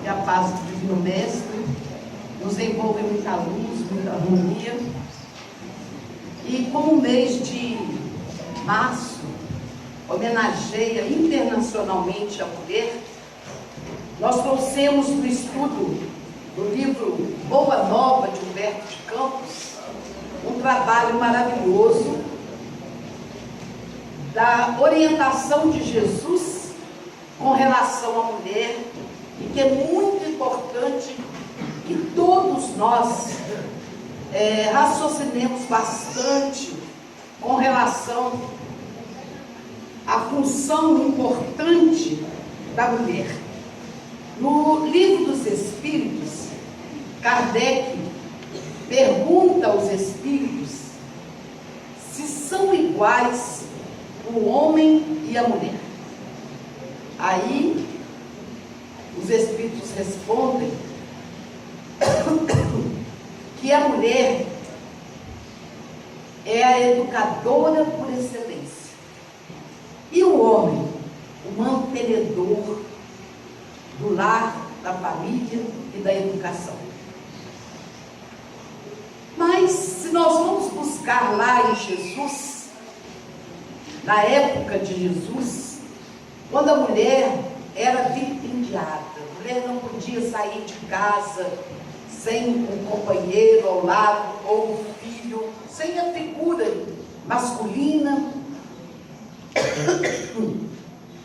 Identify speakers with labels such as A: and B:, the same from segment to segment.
A: que a paz do Divino Mestre nos envolva em muita luz, muita harmonia. E como o mês de março homenageia internacionalmente a mulher, nós trouxemos no estudo do livro Boa Nova, de Humberto de Campos, um trabalho maravilhoso da orientação de Jesus com relação à mulher, e que é muito importante que todos nós raciocinemos bastante com relação à função importante da mulher. No Livro dos Espíritos, Kardec pergunta aos espíritos se são iguais o homem e a mulher. Aí os espíritos respondem que a mulher é a educadora por excelência e o homem o mantenedor do lar, da família e da educação. Mas se nós vamos buscar lá em Jesus, na época de Jesus, quando a mulher era vilipendiada, a mulher não podia sair de casa sem um companheiro ao lado, ou um filho, sem a figura masculina.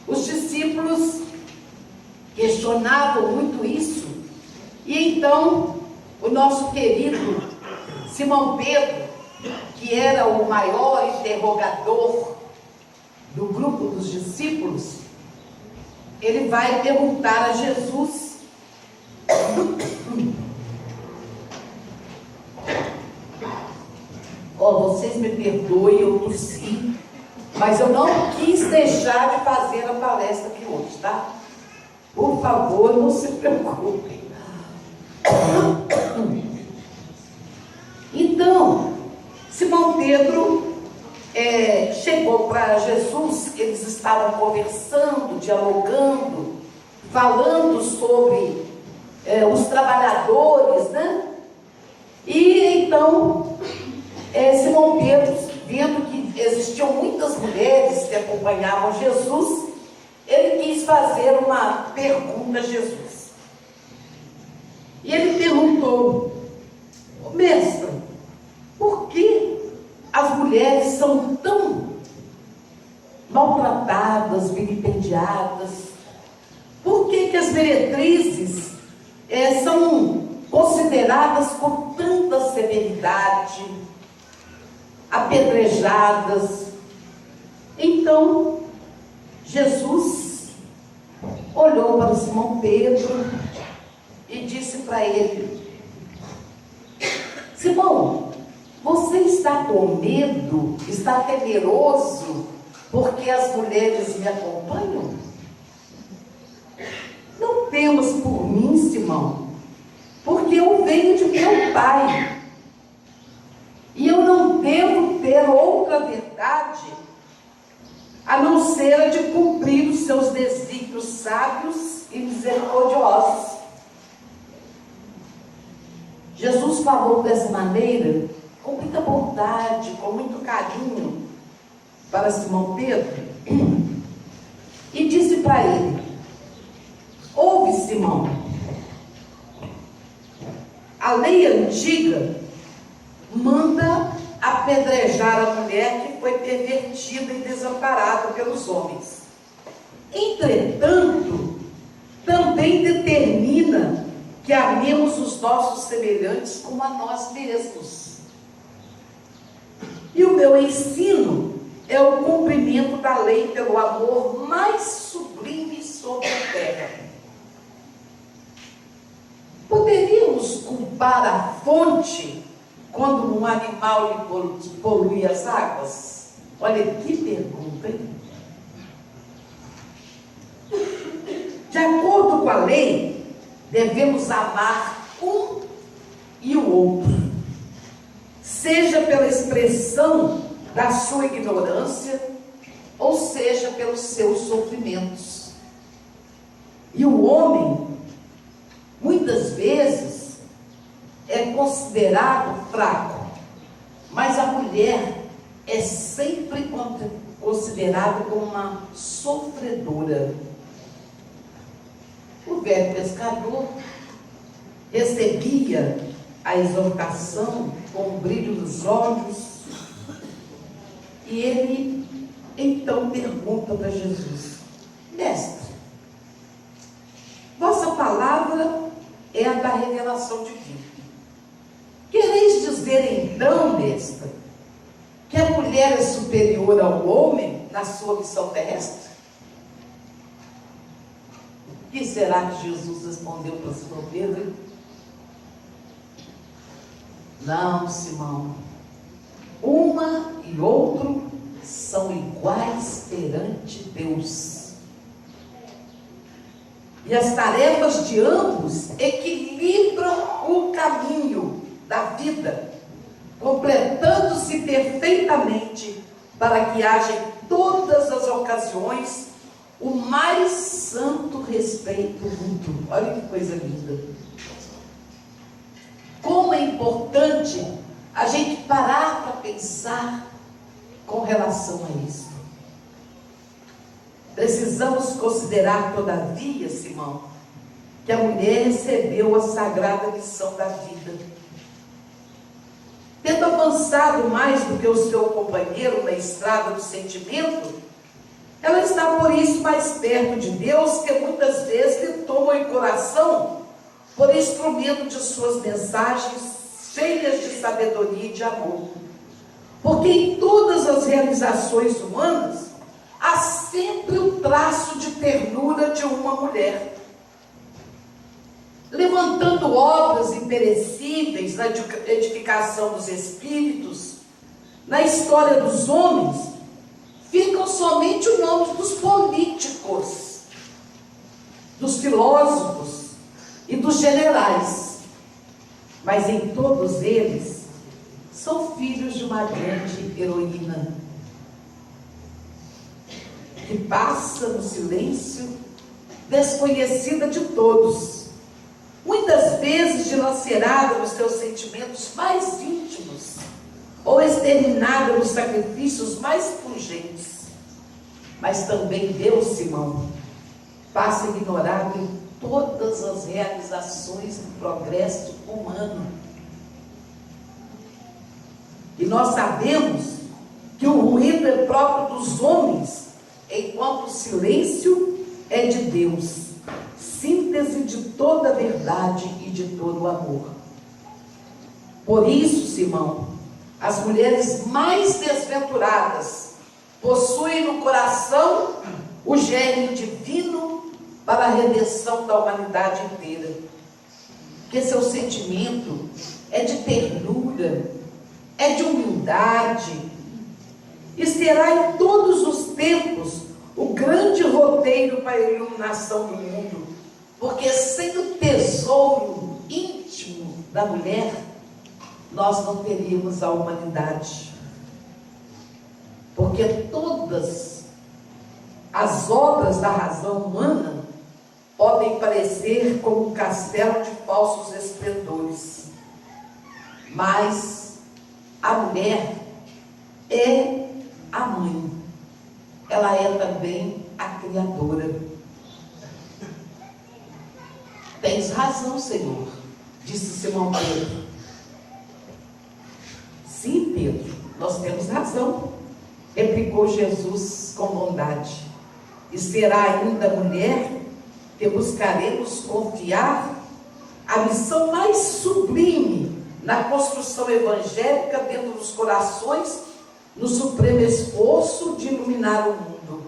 A: Os discípulos questionavam muito isso, e então o nosso querido Simão Pedro, que era o maior interrogador do grupo dos discípulos, ele vai perguntar a Jesus vocês me perdoem, eu tossi, mas eu não quis deixar de fazer a palestra aqui hoje, tá? Por favor, não se preocupem. Então, Simão Pedro chegou para Jesus, eles estavam conversando, dialogando, falando sobre os trabalhadores, né? E então, Simão Pedro, vendo que existiam muitas mulheres que acompanhavam Jesus, ele quis fazer uma pergunta a Jesus. E ele perguntou: mestre, por que as mulheres são tão maltratadas, vilipendiadas? Por que as meretrizes são consideradas com tanta severidade, apedrejadas? Então, Jesus olhou para Simão Pedro e disse para ele: Simão, você está com medo, está temeroso porque as mulheres me acompanham? Não temas por mim, Simão, porque eu venho de meu Pai, e eu não devo ter outra verdade a não ser a de cumprir os seus desígnios sábios e misericordiosos. Jesus falou dessa maneira, com muita bondade, com muito carinho, para Simão Pedro, e disse para ele: ouve, Simão, a lei antiga manda apedrejar a mulher que foi pervertida e desamparada pelos homens. Entretanto, também determina que amemos os nossos semelhantes como a nós mesmos. E o meu ensino é o cumprimento da lei pelo amor mais sublime sobre a terra. Poderíamos culpar a fonte quando um animal lhe polui as águas? Olha que pergunta, hein? De acordo com a lei, devemos amar um e o outro, seja pela expressão da sua ignorância, ou seja pelos seus sofrimentos. E o homem considerado fraco, mas a mulher é sempre considerada como uma sofredora. O velho pescador recebia a exortação com um brilho nos olhos, e ele então pergunta para Jesus: Mestre, vossa palavra é a da revelação divina. Quereis dizer então, mestre, que a mulher é superior ao homem na sua missão terrestre? O que será que Jesus respondeu para Simão Pedro? Não, Simão, uma e outro são iguais perante Deus. E as tarefas de ambos equilibram o caminho da vida, completando-se perfeitamente para que haja em todas as ocasiões o mais santo respeito mútuo. Olha que coisa linda. Como é importante a gente parar para pensar com relação a isso. Precisamos considerar, todavia, Simão, que a mulher recebeu a sagrada missão da vida. Tendo avançado mais do que o seu companheiro na estrada do sentimento, ela está por isso mais perto de Deus, que muitas vezes lhe toma em coração por instrumento de suas mensagens cheias de sabedoria e de amor. Porque em todas as realizações humanas há sempre o traço de ternura de uma mulher, levantando obras imperecíveis na edificação dos espíritos. Na história dos homens ficam somente os nomes dos políticos, dos filósofos e dos generais, mas em todos eles são filhos de uma grande heroína, que passa no silêncio, desconhecida de todos, muitas vezes dilacerada nos seus sentimentos mais íntimos, ou exterminada nos sacrifícios mais pungentes. Mas também Deus, Simão, passa ignorado em todas as realizações do progresso humano. E nós sabemos que o ruído é próprio dos homens, enquanto o silêncio é de Deus, síntese de toda a verdade e de todo o amor. Por isso, Simão, as mulheres mais desventuradas possuem no coração o gênio divino para a redenção da humanidade inteira, que seu sentimento é de ternura, é de humildade, e será em todos os tempos o grande roteiro para a iluminação do mundo, porque sem o tesouro íntimo da mulher, nós não teríamos a humanidade. Porque todas as obras da razão humana podem parecer como um castelo de falsos esplendores, mas a mulher é a mãe, ela é também a criadora. Tens razão, Senhor, disse Simão Pedro. Sim, Pedro, nós temos razão, replicou Jesus com bondade. E será ainda a mulher que buscaremos confiar a missão mais sublime na construção evangélica dentro dos corações, no supremo esforço de iluminar o mundo,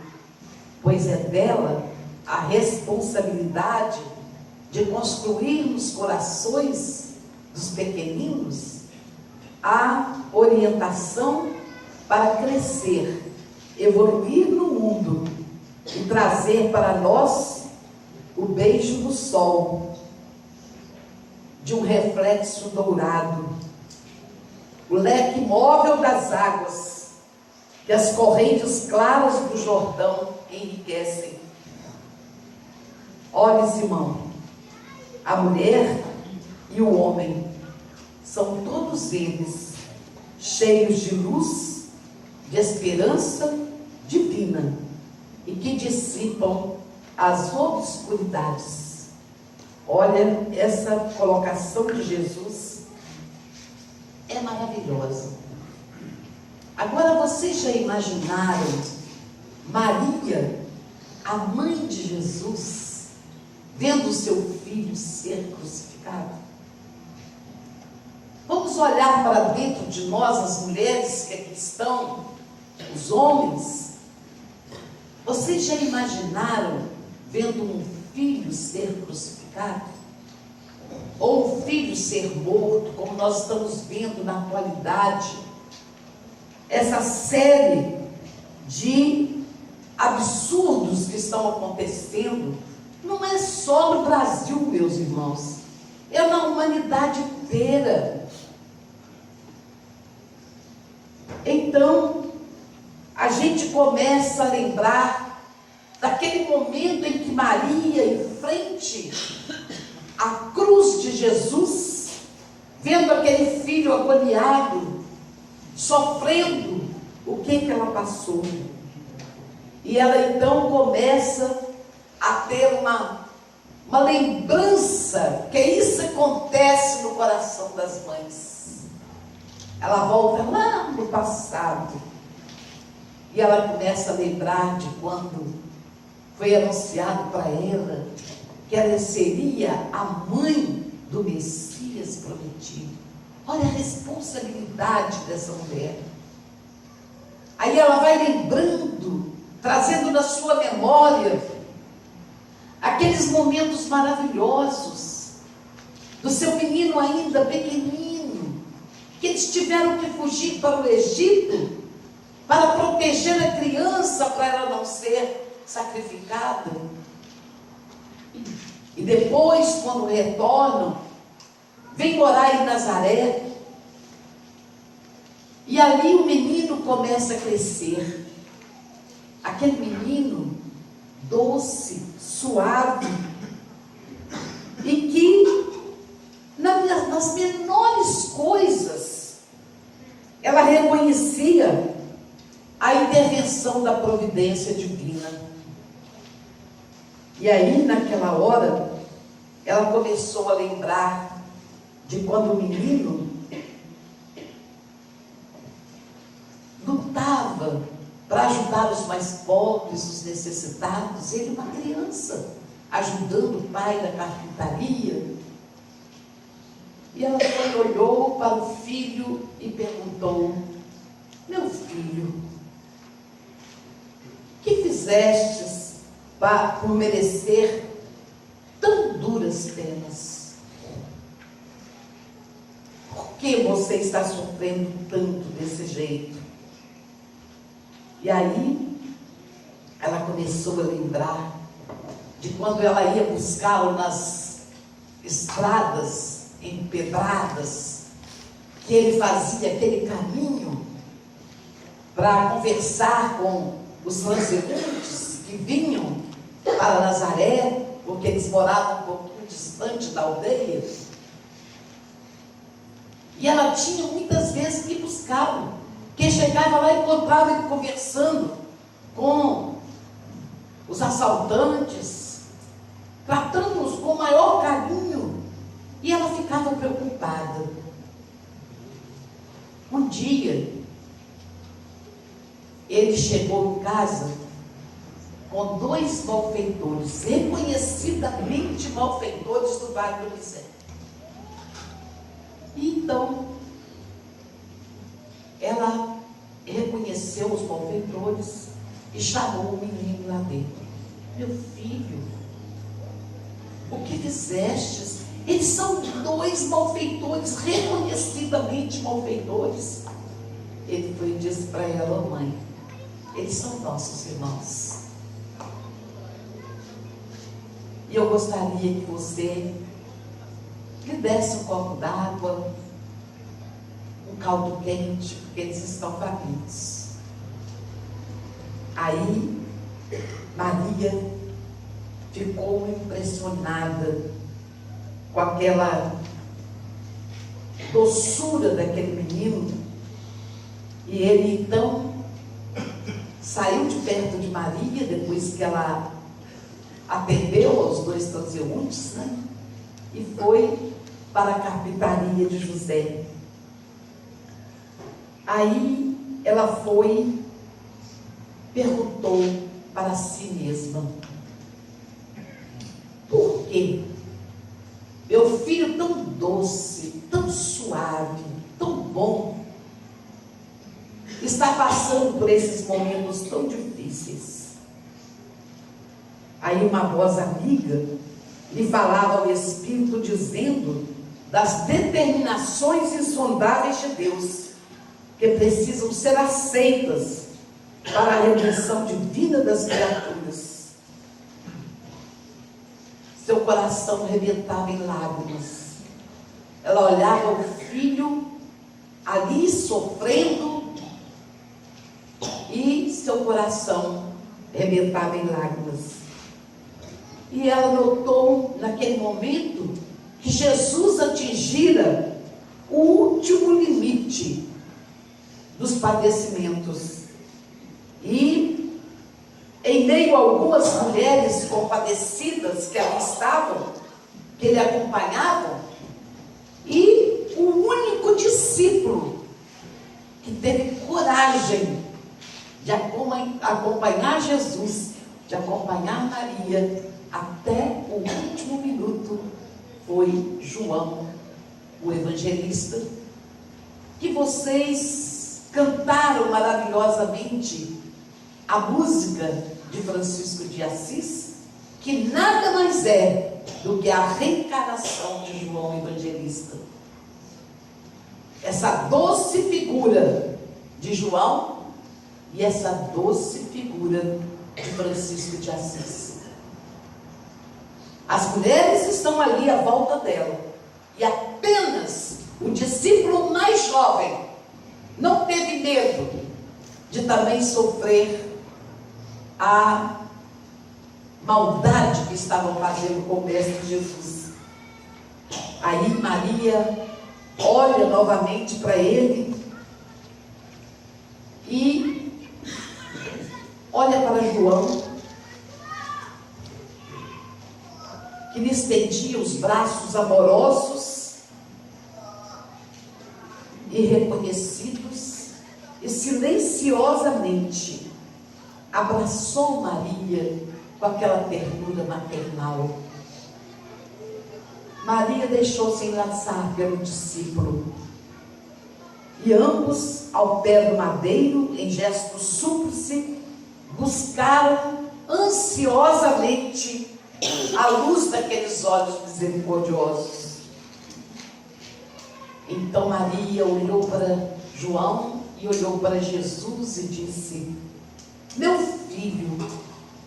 A: pois é dela a responsabilidade de construir nos corações dos pequeninos a orientação para crescer, evoluir no mundo e trazer para nós o beijo do sol, de um reflexo dourado, o leque móvel das águas, que as correntes claras do Jordão enriquecem. Olhe, Simão, a mulher e o homem são todos eles cheios de luz, de esperança divina e que dissipam as obscuridades. Olha, essa colocação de Jesus é maravilhosa. Agora, vocês já imaginaram Maria, a mãe de Jesus, vendo o seu filho ser crucificado? Vamos olhar para dentro de nós, as mulheres que aqui estão, os homens. Vocês já imaginaram vendo um filho ser crucificado? Ou um filho ser morto, como nós estamos vendo na atualidade? Essa série de absurdos que estão acontecendo não é só no Brasil, meus irmãos, é na humanidade inteira. Então, a gente começa a lembrar daquele momento em que Maria, em frente à cruz de Jesus, vendo aquele filho agoniado, sofrendo, o que ela passou. E ela então começa a ter uma lembrança, que isso acontece no coração das mães. Ela volta lá no passado e ela começa a lembrar de quando foi anunciado para ela que ela seria a mãe do Messias prometido. Olha a responsabilidade dessa mulher. Aí ela vai lembrando, trazendo na sua memória aqueles momentos maravilhosos do seu menino ainda pequenino, que eles tiveram que fugir para o Egito para proteger a criança, para ela não ser sacrificada. E depois, quando retornam, vem morar em Nazaré. E ali o menino começa a crescer. Aquele menino doce, suave, e que nas menores coisas ela reconhecia a intervenção da providência divina. E aí, naquela hora, ela começou a lembrar de quando o menino lutava para ajudar os mais pobres, os necessitados. Ele, uma criança, ajudando o pai da carpintaria. E ela olhou para o filho e perguntou: meu filho, que fizestes por merecer tão duras penas? Por que você está sofrendo tanto desse jeito? E aí, ela começou a lembrar de quando ela ia buscá-lo nas estradas empedradas, que ele fazia aquele caminho para conversar com os transeuntes que vinham para Nazaré, porque eles moravam um pouquinho distante da aldeia. E ela tinha muitas vezes que buscá-lo. Quem chegava lá encontrava ele conversando com os assaltantes, tratando-os com o maior carinho. E ela ficava preocupada. Um dia, ele chegou em casa com 2 malfeitores, reconhecidamente malfeitores do Vale do Miséria. E então, ela reconheceu os malfeitores e chamou o menino lá dentro. Meu filho, o que fizestes? Eles são 2 malfeitores, reconhecidamente malfeitores. Ele foi e disse para ela: mãe, eles são nossos irmãos. E eu gostaria que você lhe desse um copo d'água, um caldo quente, porque eles estão famintos. Aí, Maria ficou impressionada com aquela doçura daquele menino. E ele então saiu de perto de Maria, depois que ela atendeu aos 2 transeuntes, né? E foi para a carpintaria de José. Aí ela foi, perguntou para si mesma: por quê? Meu filho tão doce, tão suave, tão bom, está passando por esses momentos tão difíceis. Aí uma voz amiga lhe falava ao Espírito, dizendo das determinações insondáveis de Deus, que precisam ser aceitas para a redenção divina das criaturas. Seu coração rebentava em lágrimas. Ela olhava o filho ali sofrendo e seu coração rebentava em lágrimas. E ela notou naquele momento que Jesus atingira o último limite dos padecimentos. E em meio a algumas mulheres compadecidas que ali estavam, que ele acompanhava, e o único discípulo que teve coragem de acompanhar Jesus, de acompanhar Maria até o último minuto, foi João, o evangelista, que vocês cantaram maravilhosamente a música de Francisco de Assis, que nada mais é do que a reencarnação de João Evangelista. Essa doce figura de João e essa doce figura de Francisco de Assis. As mulheres estão ali à volta dela, e apenas o discípulo mais jovem não teve medo de também sofrer a maldade que estavam fazendo com o Mestre Jesus. Aí Maria olha novamente para ele e olha para João, que lhe estendia os braços amorosos e reconhecidos, e silenciosamente abraçou Maria com aquela ternura maternal. Maria deixou-se enlaçar pelo discípulo, e ambos, ao pé do madeiro, em gesto súplice, buscaram ansiosamente a luz daqueles olhos misericordiosos. Então Maria olhou para João e olhou para Jesus e disse: meu filho,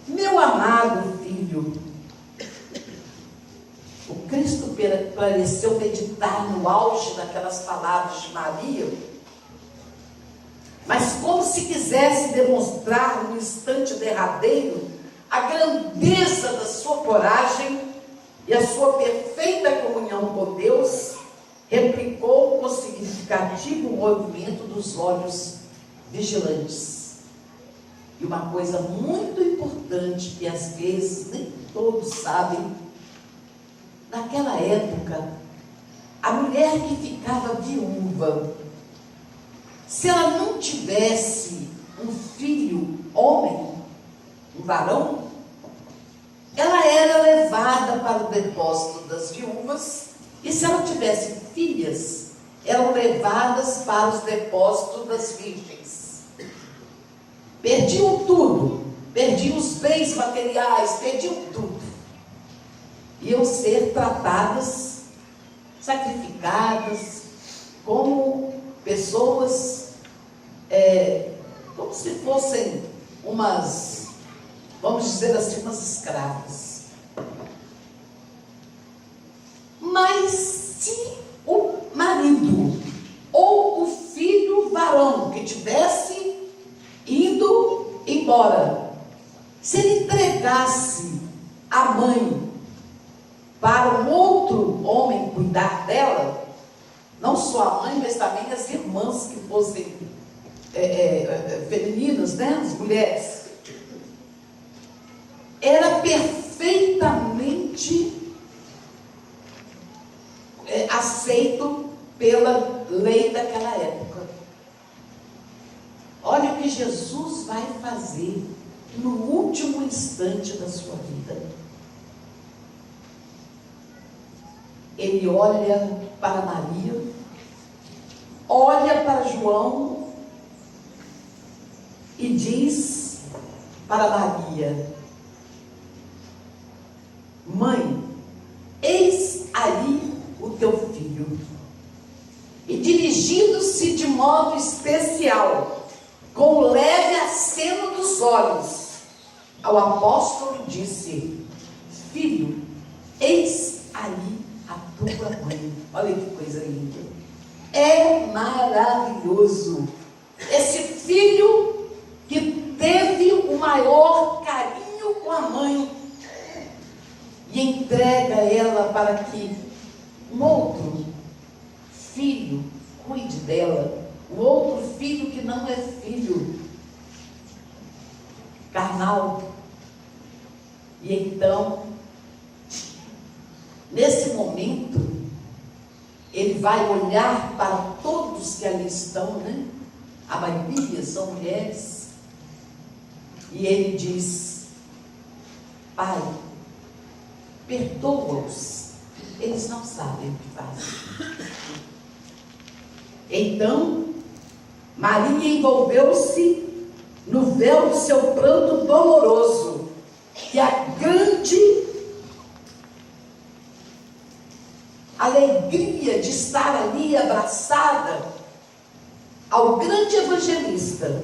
A: meu amado filho. O Cristo pareceu meditar no auge daquelas palavras de Maria, mas como se quisesse demonstrar no instante derradeiro a grandeza da sua coragem e a sua perfeita comunhão com Deus, replicou com significativo movimento dos olhos vigilantes. E uma coisa muito importante que às vezes nem todos sabem: naquela época, a mulher que ficava viúva, se ela não tivesse um filho homem, um varão, ela era levada para o depósito das viúvas, e se ela tivesse filhas, eram levadas para os depósitos das virgens. Perdiam tudo, perdiam os bens materiais, perdiam tudo. Iam ser tratadas, sacrificadas, como pessoas, como se fossem umas, vamos dizer assim, umas escravas. Mas se o marido ou o filho varão que tivesse indo embora, se ele entregasse a mãe para um outro homem cuidar dela, não só a mãe, mas também as irmãs que fossem femininas, né? As mulheres. Era perfeitamente aceito pela lei daquela época. Olha o que Jesus vai fazer no último instante da sua vida. Ele olha para Maria, olha para João e diz para Maria: mãe, eis aí o teu filho. E dirigindo-se de modo especial, com o leve aceno dos olhos, ao apóstolo disse: filho, eis aí a tua mãe. Olha que coisa linda. É maravilhoso. Esse filho que teve o maior carinho com a mãe e entrega ela para que um outro filho cuide dela, um outro filho que não é filho carnal. E então, nesse momento, ele vai olhar para todos que ali estão, né? A maioria são mulheres, e ele diz: pai, perdoa-os, eles não sabem o que fazem. Então, Maria envolveu-se no véu do seu pranto doloroso, e a grande alegria de estar ali abraçada ao grande evangelista,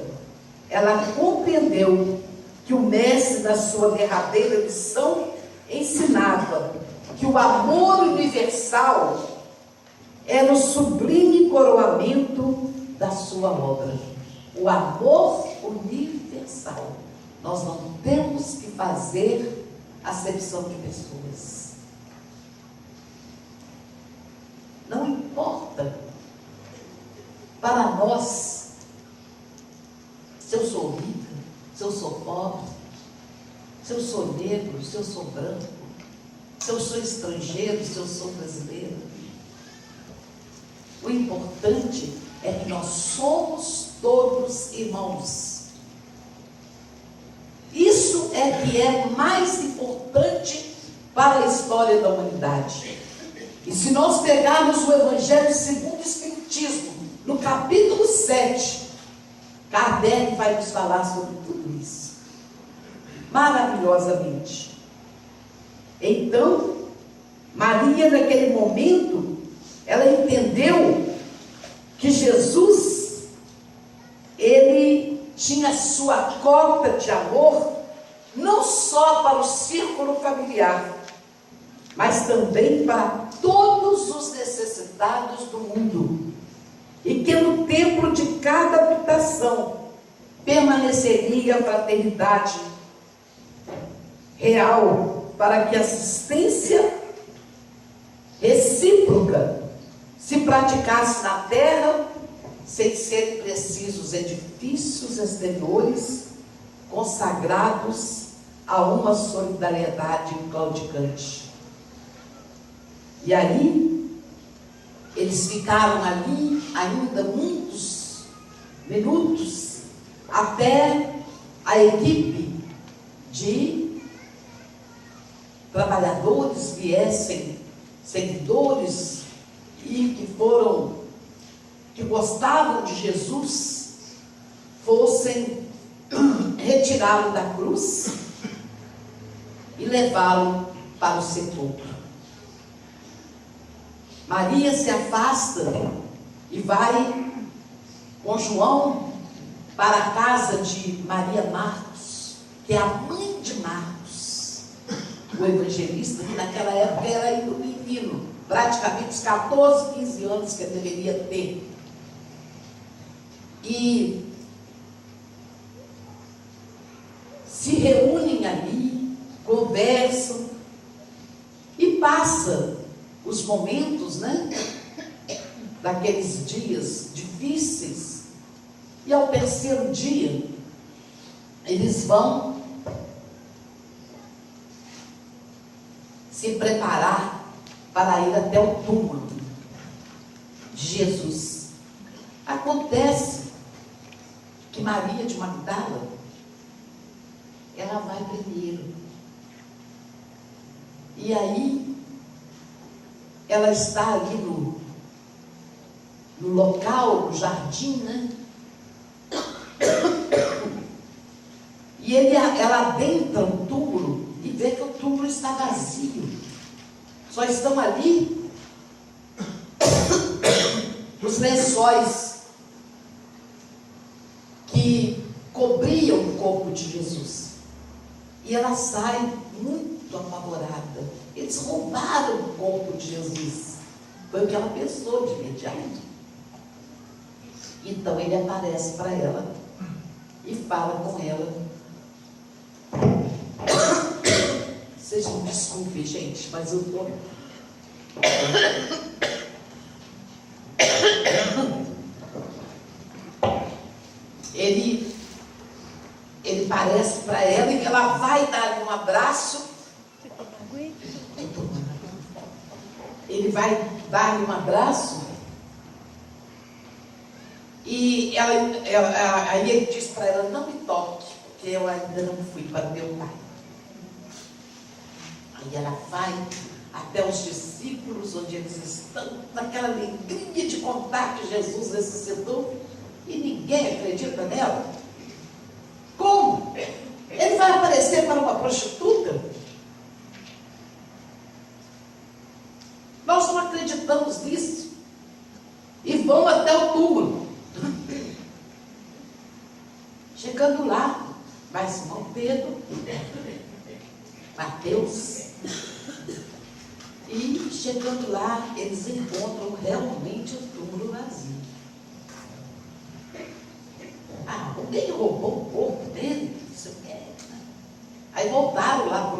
A: ela compreendeu que o mestre da sua derradeira lição ensinava que o amor universal era o sublime coroamento da sua obra. O amor universal. Nós não temos que fazer acepção de pessoas. Não importa para nós se eu sou rica, se eu sou pobre, se eu sou negro, se eu sou branco, se eu sou estrangeiro, se eu sou brasileiro. O importante é que nós somos todos irmãos. Isso é que é mais importante para a história da humanidade. E se nós pegarmos o Evangelho segundo o Espiritismo, no capítulo 7, Kardec vai nos falar sobre tudo isso, maravilhosamente. Então, Maria, naquele momento, ela entendeu que Jesus, ele tinha sua cota de amor, não só para o círculo familiar, mas também para todos os necessitados do mundo. E que no templo de cada habitação permaneceria a fraternidade real, para que a assistência recíproca se praticasse na terra, sem serem precisos edifícios exteriores consagrados a uma solidariedade claudicante. E aí, eles ficaram ali ainda muitos minutos até a equipe de trabalhadores viessem, seguidores, e que gostavam de Jesus, fossem retirá-lo da cruz e levá-lo para o sepulcro. Maria se afasta e vai com João para a casa de Maria Marcos, que é a mãe de Marcos, o evangelista, que naquela época era ainda um menino, praticamente uns 14, 15 anos que ele deveria ter. E se reúnem ali, conversam e passa os momentos, né? daqueles dias difíceis. E ao terceiro dia, eles vão se preparar para ir até o túmulo de Jesus. Acontece que Maria de Magdala, ela vai primeiro. E aí, ela está ali no local, no jardim, né? E ela adentra o túmulo e vê que o túmulo está vazio. Só estão ali os lençóis que cobriam o corpo de Jesus. E ela sai muito apavorada. Eles roubaram o corpo de Jesus. Foi o que ela pensou de imediato. Então ele aparece para ela e fala com ela. Vocês me desculpem, gente, mas eu estou... Ele parece para ela e ela vai dar um abraço. Ele vai dar um abraço. E aí ele diz para ela: não me toque, porque eu ainda não fui para meu pai. Aí ela vai até os discípulos, onde eles estão, naquela alegria de contar que Jesus ressuscitou, e ninguém acredita nela. Como? Ele vai aparecer para uma prostituta? Nós não acreditamos nisso. E vão até o túmulo. Chegando lá, vai Simão Pedro, Mateus, e chegando lá, eles encontram realmente o túmulo vazio. Alguém roubou o corpo dele? Isso é. Aí voltaram lá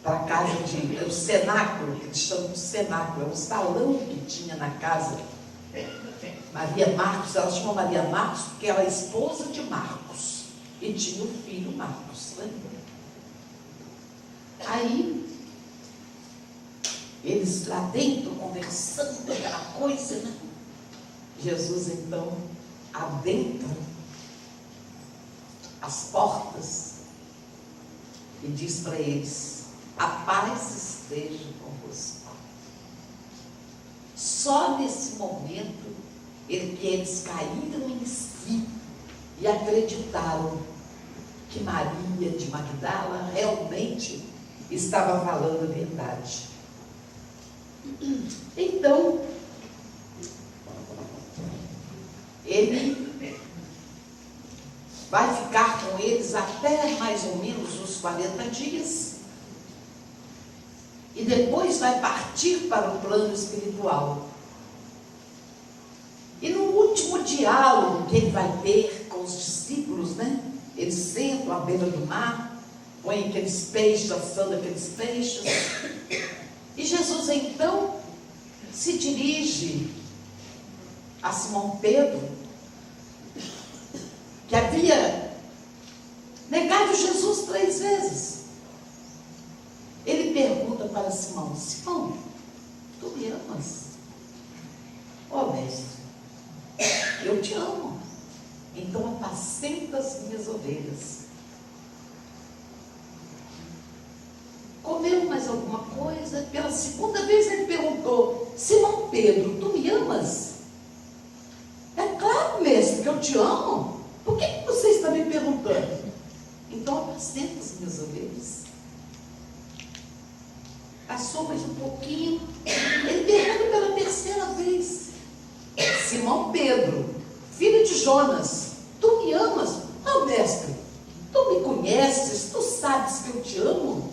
A: para a casa o cenáculo, que eles chamam de cenáculo, é um salão que tinha na casa. Maria Marcos, ela chama Maria Marcos porque ela é esposa de Marcos e tinha o filho Marcos, né? Aí eles lá dentro conversando aquela coisa, né? Jesus então adentra as portas e diz para eles: a paz esteja convosco. Só nesse momento que eles caíram em si e acreditaram que Maria de Magdala realmente estava falando a verdade. Então, ele vai ficar com eles até mais ou menos uns 40 dias e depois vai partir para o plano espiritual. E no último diálogo que ele vai ter com os discípulos, né? Eles sentam à beira do mar, põem aqueles peixes, assando aqueles peixes, e Jesus então se dirige a Simão Pedro, que havia negado Jesus 3 vezes. Ele pergunta para Simão: Simão, tu me amas? Ó mestre, eu te amo, então apacenta as minhas ovelhas. Comeu mais alguma coisa? Pela segunda vez ele perguntou: Simão Pedro, tu me amas? É claro, mestre, que eu te amo. Por que você está me perguntando? Então apacenta as minhas ovelhas. Passou mais um pouquinho, ele pergunta pela terceira vez: Simão Pedro, filho de Jonas, tu me amas? Ah, mestre, tu me conheces, tu sabes que eu te amo.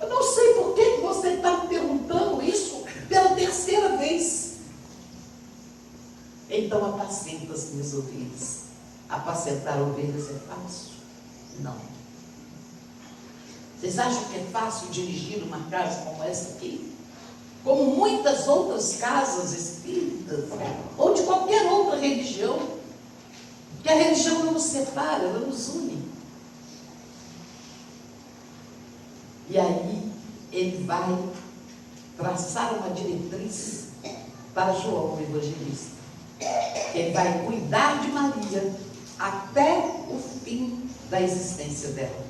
A: Eu não sei por que você está me perguntando isso pela terceira vez. Então apacenta as minhas ovelhas. Apacentar ovelhas é fácil? Não. Vocês acham que é fácil dirigir uma casa como essa aqui? como muitas outras casas espíritas, ou de qualquer outra religião, que a religião não nos separa, ela nos une. E aí ele vai traçar uma diretriz para João, o evangelista. Ele vai cuidar de Maria até o fim da existência dela.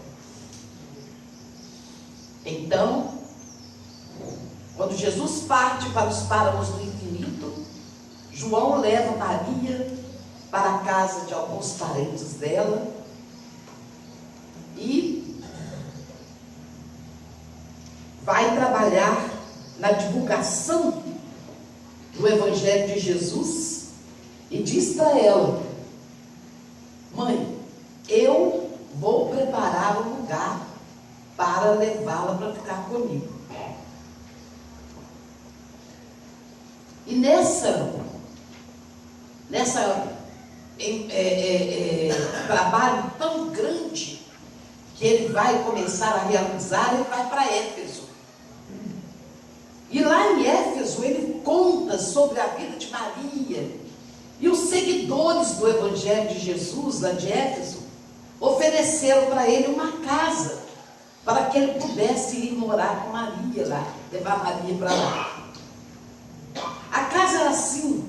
A: Então, quando Jesus parte para os páramos do infinito, João leva Maria para a casa de alguns parentes dela e vai trabalhar na divulgação do Evangelho de Jesus e diz para ela: mãe, eu vou preparar um lugar para levá-la para ficar comigo. E nessa trabalho tão grande que ele vai começar a realizar, ele vai para Éfeso. E lá em Éfeso ele conta sobre a vida de Maria. E os seguidores do Evangelho de Jesus, lá de Éfeso, ofereceram para ele uma casa, para que ele pudesse ir morar com Maria lá, levar Maria para lá. A casa era assim,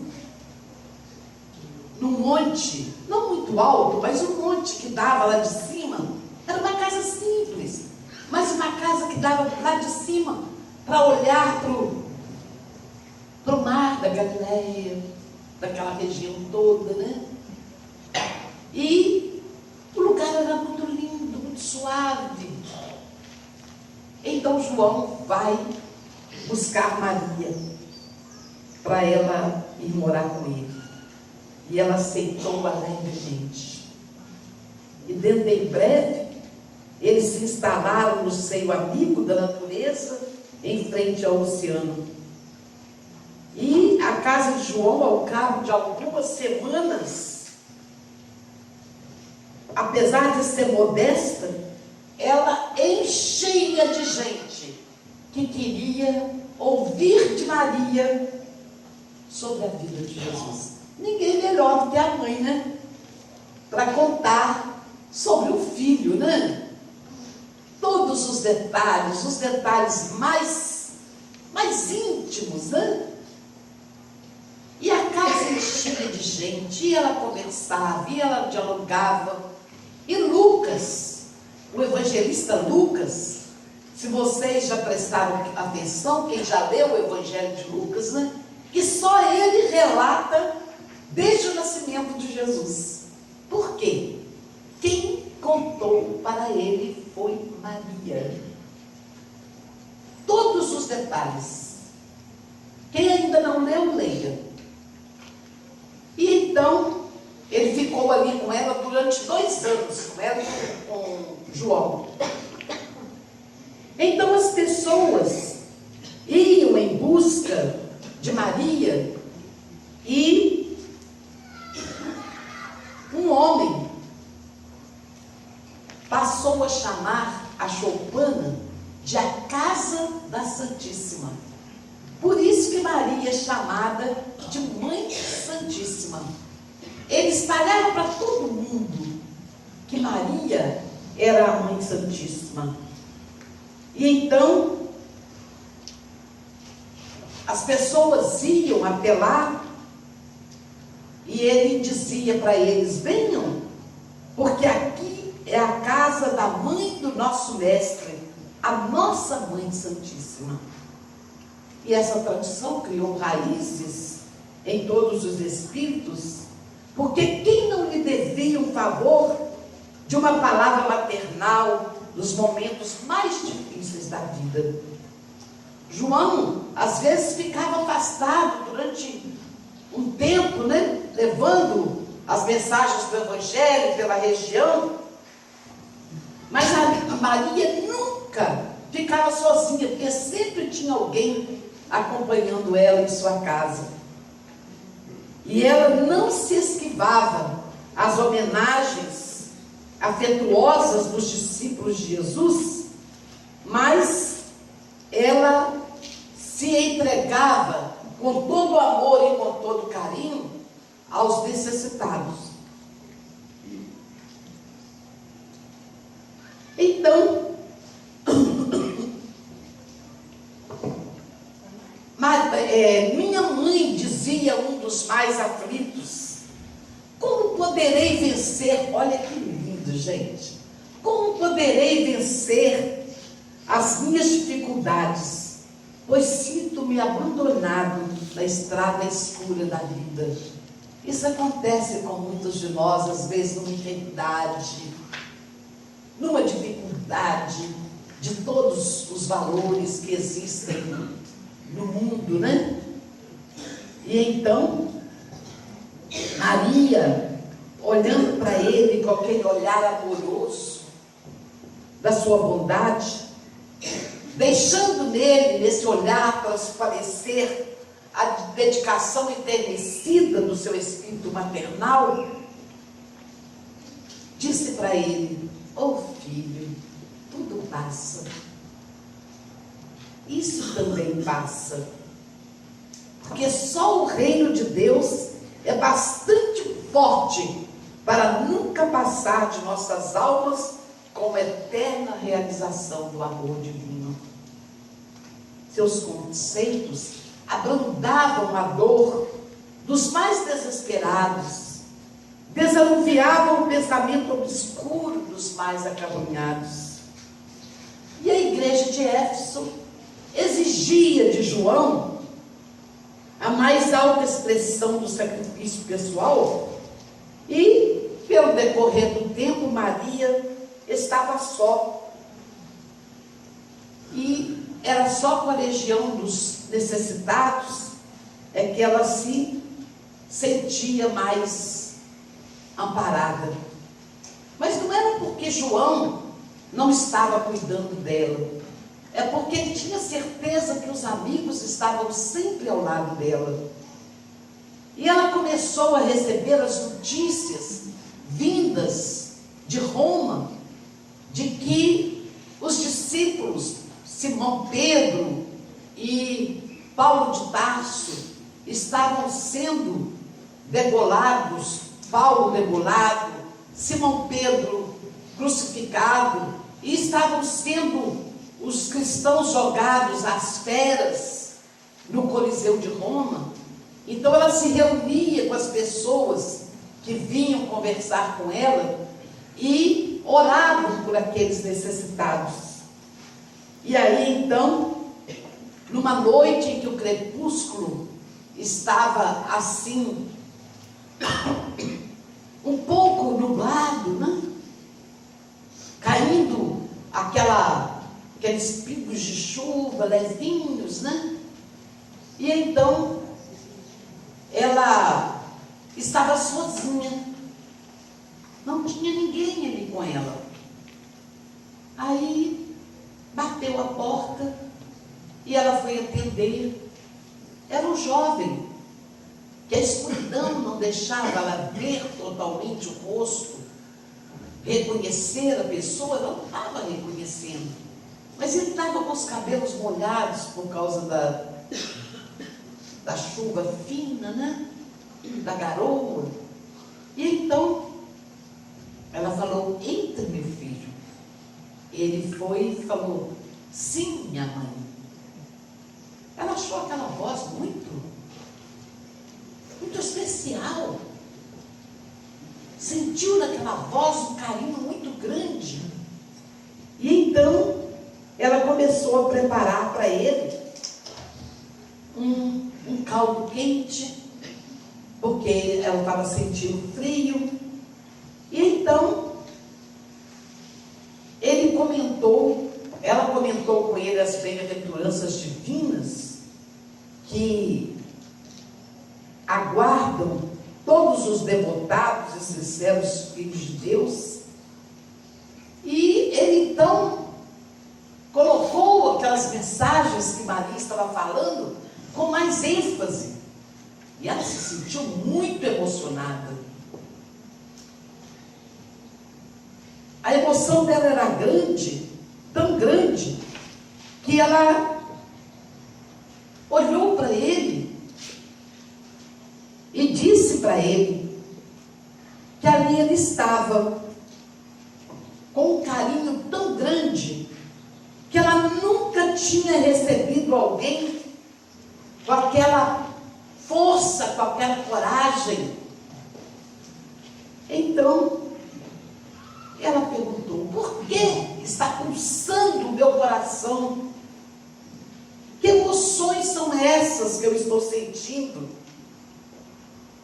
A: num monte, não muito alto, mas um monte que dava lá de cima. Era uma casa simples, mas uma casa que dava lá de cima, para olhar para o mar da Galileia, daquela região toda, né? E o lugar era muito lindo, muito suave. Então João vai buscar Maria para ela ir morar com ele. E ela aceitou alegremente. E dentro de breve, eles se instalaram no seio amigo da natureza, em frente ao oceano. E a casa de João, ao cabo de algumas semanas, apesar de ser modesta, ela encheia de gente que queria ouvir de Maria sobre a vida de Jesus. Ninguém melhor do que a mãe, né? Para contar sobre o filho, né? Todos os detalhes mais íntimos, né? E a casa enchia de gente, e ela conversava, e ela dialogava. E Lucas, o evangelista Lucas, se vocês já prestaram atenção, quem já leu o Evangelho de Lucas, né? Que só ele relata desde o nascimento de Jesus. Por quê? Quem contou para ele foi Maria. Todos os detalhes. Quem ainda não leu, leia. E então, ele ficou ali com ela durante 2 anos, com ela e com João. Então as pessoas iam em busca de Maria e um homem passou a chamar a choupana de a Casa da Santíssima. Por isso que Maria é chamada de Mãe Santíssima. Eles espalharam para todo mundo que Maria era a Mãe Santíssima. E então, as pessoas iam até lá e ele dizia para eles: venham, porque aqui é a casa da mãe do nosso mestre, a nossa Mãe Santíssima. E essa tradição criou raízes em todos os espíritos, porque quem não lhe devia um favor de uma palavra maternal nos momentos mais difíceis da vida? João, às vezes, ficava afastado durante um tempo, né? Levando as mensagens do Evangelho pela região, mas a Maria nunca ficava sozinha, porque sempre tinha alguém acompanhando ela em sua casa. E ela não se esquivava às homenagens afetuosas dos discípulos de Jesus, mas ela se entregava com todo o amor e com todo o carinho aos necessitados. Então, minha mãe dizia a um dos mais aflitos: como poderei vencer? Olha que lindo, gente. Como poderei vencer as minhas dificuldades, pois sinto-me abandonado na estrada escura da vida. Isso acontece com muitos de nós, às vezes numa enfermidade, numa dificuldade de todos os valores que existem no mundo, né? E então, Maria, olhando para ele com aquele olhar amoroso da sua bondade, deixando nele, nesse olhar, transparecer a dedicação enternecida do seu espírito maternal, disse para ele: "Oh filho, tudo passa. Isso também passa. Porque só o reino de Deus é bastante forte para nunca passar de nossas almas com a eterna realização do amor divino." Seus conceitos abrandavam a dor dos mais desesperados, desanuviavam o pensamento obscuro dos mais acabrunhados. E a igreja de Éfeso exigia de João a mais alta expressão do sacrifício pessoal, e, pelo decorrer do tempo, Maria estava só. E era só com a legião dos necessitados é que ela se sentia mais amparada. Mas não era porque João não estava cuidando dela, é porque ele tinha certeza que os amigos estavam sempre ao lado dela. E ela começou a receber as notícias vindas de Roma, de que os discípulos Simão Pedro e Paulo de Tarso estavam sendo degolados, Paulo degolado, Simão Pedro crucificado, e estavam sendo os cristãos jogados às feras no Coliseu de Roma. Então ela se reunia com as pessoas que vinham conversar com ela e oravam por aqueles necessitados. E aí então, numa noite em que o crepúsculo estava assim, um pouco nublado, né? Caindo aqueles pingos de chuva levinhos, né? E então ela estava sozinha, não tinha ninguém ali com ela. Aí bateu a porta e ela foi atender. Era um jovem que a escuridão não deixava ela ver totalmente o rosto, reconhecer a pessoa. Não estava reconhecendo, mas ele estava com os cabelos molhados por causa da chuva fina, né? Da garoa. E então ela falou: "Entra, meu filho." Ele foi e falou: "Sim, minha mãe." Ela achou aquela voz muito especial. Sentiu naquela voz um carinho muito grande. E então ela começou a preparar para ele um caldo quente, porque ela estava sentindo frio. E então ela comentou com ele as bem-aventuranças divinas que aguardam todos os devotados e sinceros filhos de Deus. E ele então colocou aquelas mensagens que Maria estava falando com mais ênfase, e ela se sentiu muito emocionada. A emoção dela era grande, tão grande, que ela olhou para ele e disse para ele que ali ele estava com um carinho tão grande que ela nunca tinha recebido alguém com aquela força, com aquela coragem. Então, ela perguntou: por que está pulsando o meu coração? Que emoções são essas que eu estou sentindo?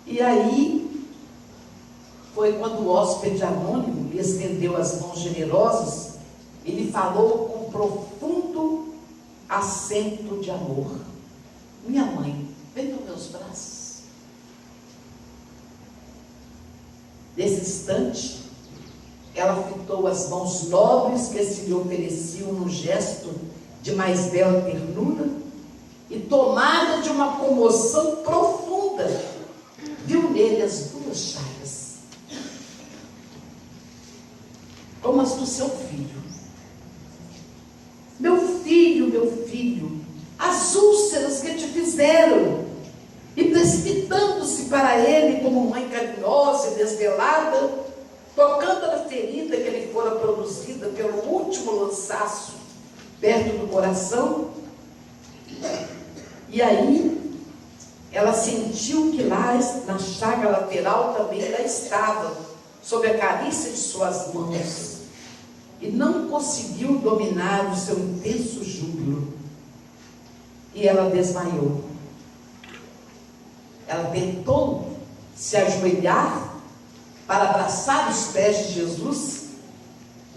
A: E aí, foi quando o hóspede anônimo lhe estendeu as mãos generosas e lhe falou com profundo acento de amor: minha mãe, vem nos meus braços. Nesse instante, ela fitou as mãos nobres que se lhe ofereciam num gesto de mais bela ternura e, tomada de uma comoção profunda, viu nele as duas chagas, como as do seu filho. Meu filho, as úlceras que te fizeram. E precipitando-se para ele como mãe carinhosa e desvelada, tocando na ferida que lhe fora produzida pelo último lançaço perto do coração. E aí ela sentiu que lá na chaga lateral também ela estava, sob a carícia de suas mãos, e não conseguiu dominar o seu intenso júbilo, e ela desmaiou. Ela tentou se ajoelhar para abraçar os pés de Jesus,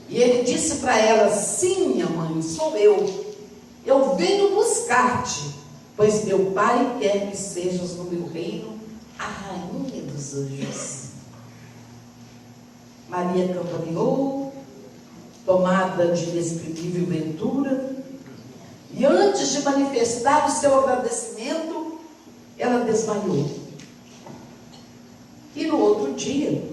A: e ele disse para ela: sim, minha mãe, sou eu venho buscar-te, pois meu Pai quer que sejas no meu reino a rainha dos anjos. Maria campaneou, tomada de inexprimível ventura, e antes de manifestar o seu agradecimento, ela desmaiou. E no outro dia,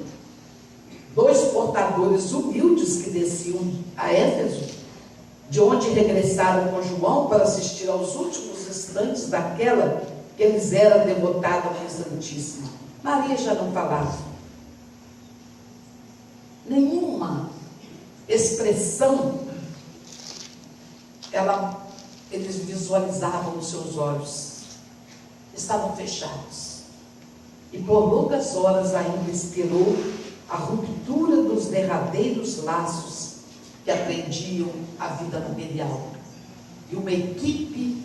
A: dois portadores humildes que desciam a Éfeso, de onde regressaram com João para assistir aos últimos instantes daquela que eles eram devotada ao Santíssimo. Maria já não falava. Nenhuma expressão eles visualizavam nos seus olhos. Estavam fechados. E por longas horas ainda esperou a ruptura dos derradeiros laços que aprendiam a vida material. E uma equipe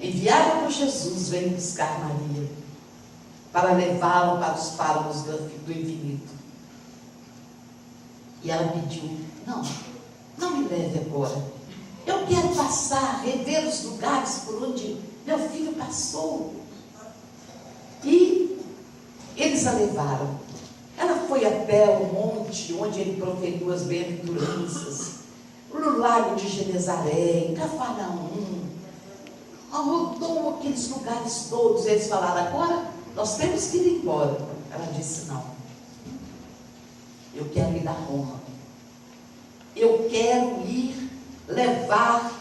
A: enviada por Jesus veio buscar Maria para levá-la para os páramos do infinito. E ela pediu: não me leve agora. Eu quero passar, rever os lugares por onde meu filho passou. E eles a levaram. Ela foi a pé ao monte onde ele proferiu as bem-aventuranças, no lago de Genezaré, em Cafarnaum. Rodou aqueles lugares todos. Eles falaram: agora nós temos que ir embora. Ela disse: não, eu quero ir a Roma. Eu quero ir levar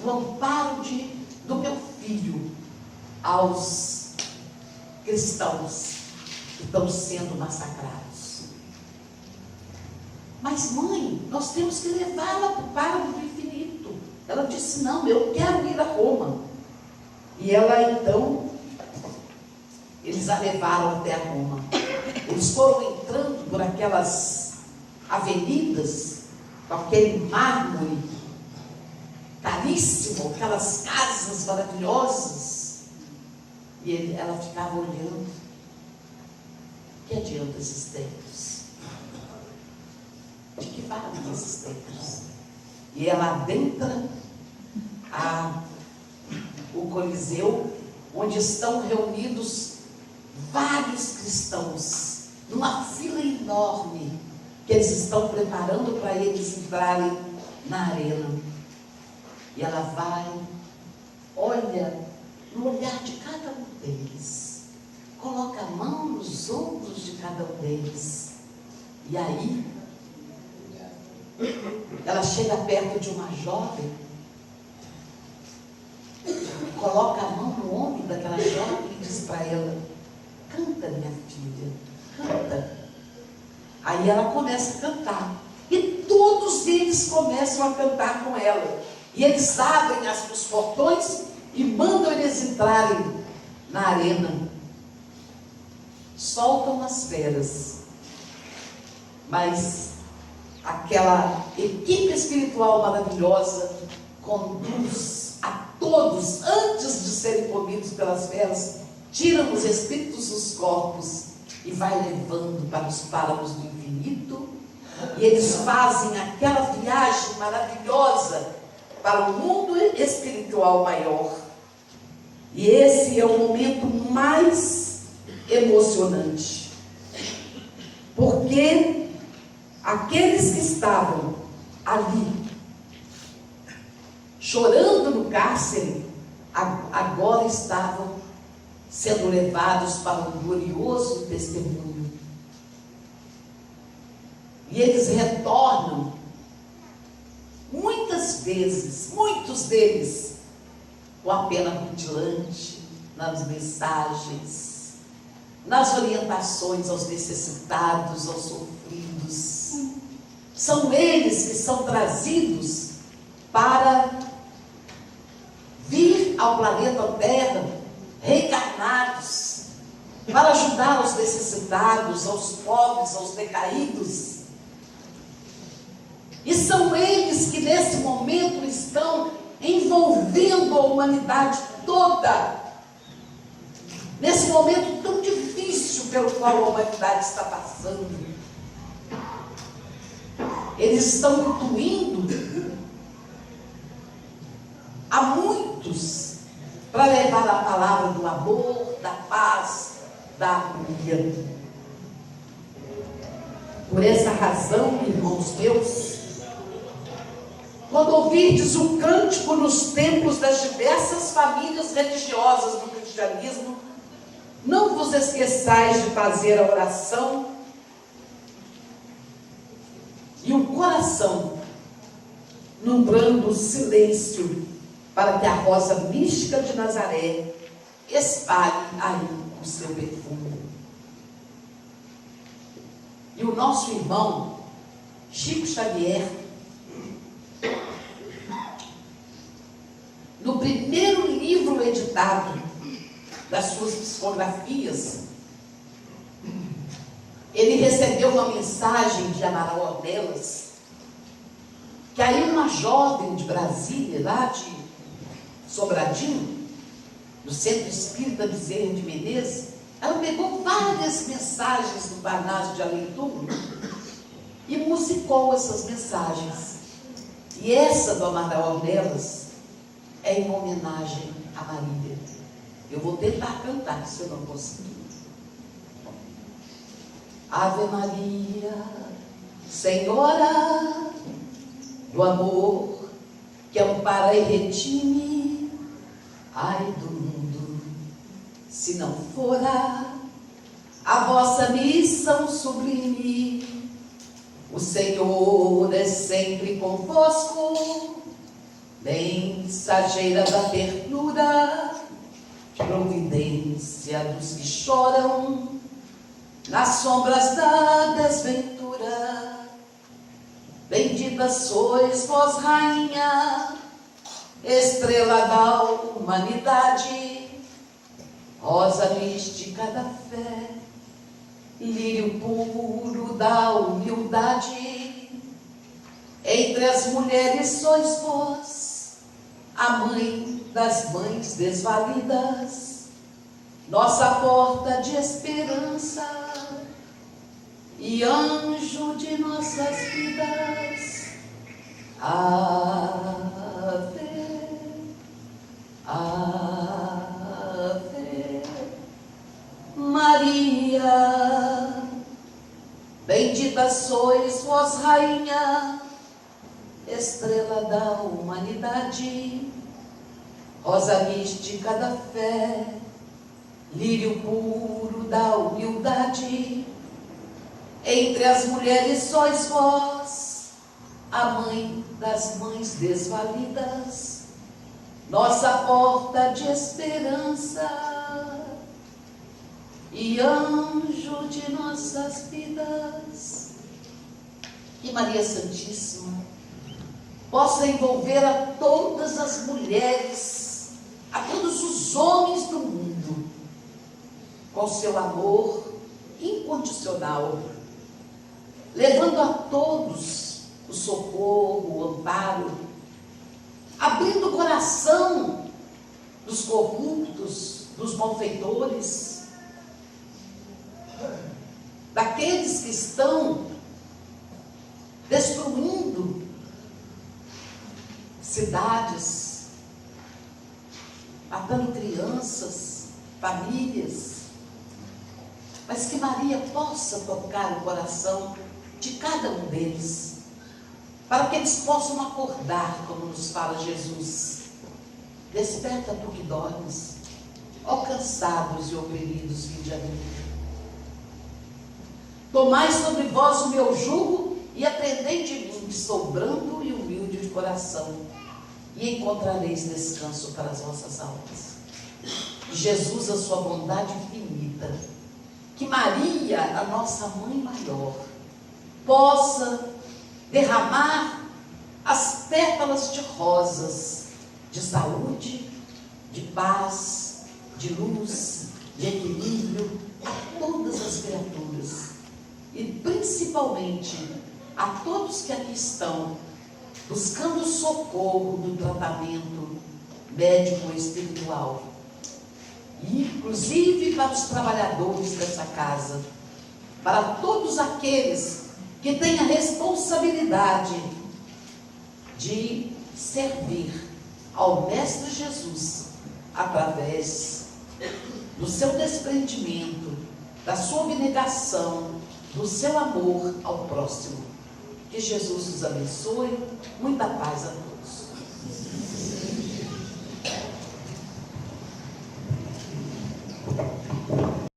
A: o amparo do meu filho aos cristãos que estão sendo massacrados. Mas mãe, nós temos que levá-la para o páramo do infinito. Ela disse: não, eu quero ir a Roma. E ela então, eles a levaram até a Roma. Eles foram entrando por aquelas avenidas, com aquele mármore caríssimo, aquelas casas maravilhosas. E ela ficava olhando. Que adianta esses templos? De que valem esses templos? E ela adentra o Coliseu, onde estão reunidos vários cristãos, numa fila enorme, que eles estão preparando para eles entrarem na arena. E ela vai, olha no olhar de cada um deles, coloca a mão nos ombros de cada um deles, e aí ela chega perto de uma jovem coloca a mão no ombro daquela jovem e diz para ela: canta, minha filha, canta. Aí ela começa a cantar. E todos eles começam a cantar com ela. E eles abrem os portões e mandam eles entrarem na arena. Soltam as feras. Mas aquela equipe espiritual maravilhosa conduz a todos, antes de serem comidos pelas feras, tiram os espíritos dos corpos e vai levando para os páramos do infinito. E eles fazem aquela viagem maravilhosa para o mundo espiritual maior. E esse é o momento mais emocionante, porque aqueles que estavam ali chorando no cárcere, agora estavam sendo levados para um glorioso testemunho. E eles retornam muitas vezes, muitos deles, com a pena rutilante, nas mensagens, nas orientações aos necessitados, aos sofridos. São eles que são trazidos para vir ao planeta Terra reencarnados, para ajudar os necessitados, aos pobres, aos decaídos. E são eles que nesse momento estão envolvendo a humanidade toda, nesse momento tão difícil pelo qual a humanidade está passando. Eles estão intuindo a muitos para levar a palavra do amor, da paz, da harmonia. Por essa razão, irmãos meus, quando ouvirdes o cântico nos templos das diversas famílias religiosas do cristianismo, não vos esqueçais de fazer a oração e o coração num brando silêncio, para que a rosa mística de Nazaré espalhe aí o seu perfume. E o nosso irmão Chico Xavier, no primeiro livro editado das suas psicografias, ele recebeu uma mensagem de Amaral Ornelas, que aí uma jovem de Brasília, lá de Sobradinho, do Centro Espírita Bezerra de Menezes, ela pegou várias mensagens do Parnaso de Além Túmulo e musicou essas mensagens. E essa do Amaral Ornelas é em homenagem a Maria. Eu vou tentar cantar, se eu não conseguir. Ave Maria, Senhora do amor, que ampara e retime, ai do mundo, se não fora a vossa missão sublime. O Senhor é sempre convosco, mensageira da ternura, providência dos que choram nas sombras da desventura. Bendita sois vós, Rainha, estrela da humanidade, rosa mística da fé, lírio puro da humildade. Entre as mulheres sois vós, a mãe das mães desvalidas, nossa porta de esperança e anjo de nossas vidas. Ave, Ave Maria. Bendita sois vós, Rainha, estrela da humanidade, rosa mística da fé, lírio puro da humildade. Entre as mulheres sois vós, a mãe das mães desvalidas, nossa porta de esperança e anjo de nossas vidas. Que Maria Santíssima possa envolver a todas as mulheres, a todos os homens do mundo, com seu amor incondicional, levando a todos o socorro, o amparo, abrindo o coração dos corruptos, dos malfeitores, daqueles que estão destruindo cidades, matando crianças, famílias, mas que Maria possa tocar o coração de cada um deles, para que eles possam acordar, como nos fala Jesus. Desperta tu que dormes, ó cansados e oprimidos, vinde a mim. Tomai sobre vós o meu jugo e aprendei de mim, que sou brando e humilde de coração, e encontrareis descanso para as vossas almas. Que Jesus, a sua bondade infinita, que Maria, a nossa mãe maior, possa derramar as pétalas de rosas, de saúde, de paz, de luz, de equilíbrio a todas as criaturas, e principalmente a todos que aqui estão buscando o socorro do tratamento médico e espiritual, e inclusive para os trabalhadores dessa casa, para todos aqueles que têm a responsabilidade de servir ao Mestre Jesus através do seu desprendimento, da sua abnegação, do seu amor ao próximo. Que Jesus os abençoe. Muita paz a todos.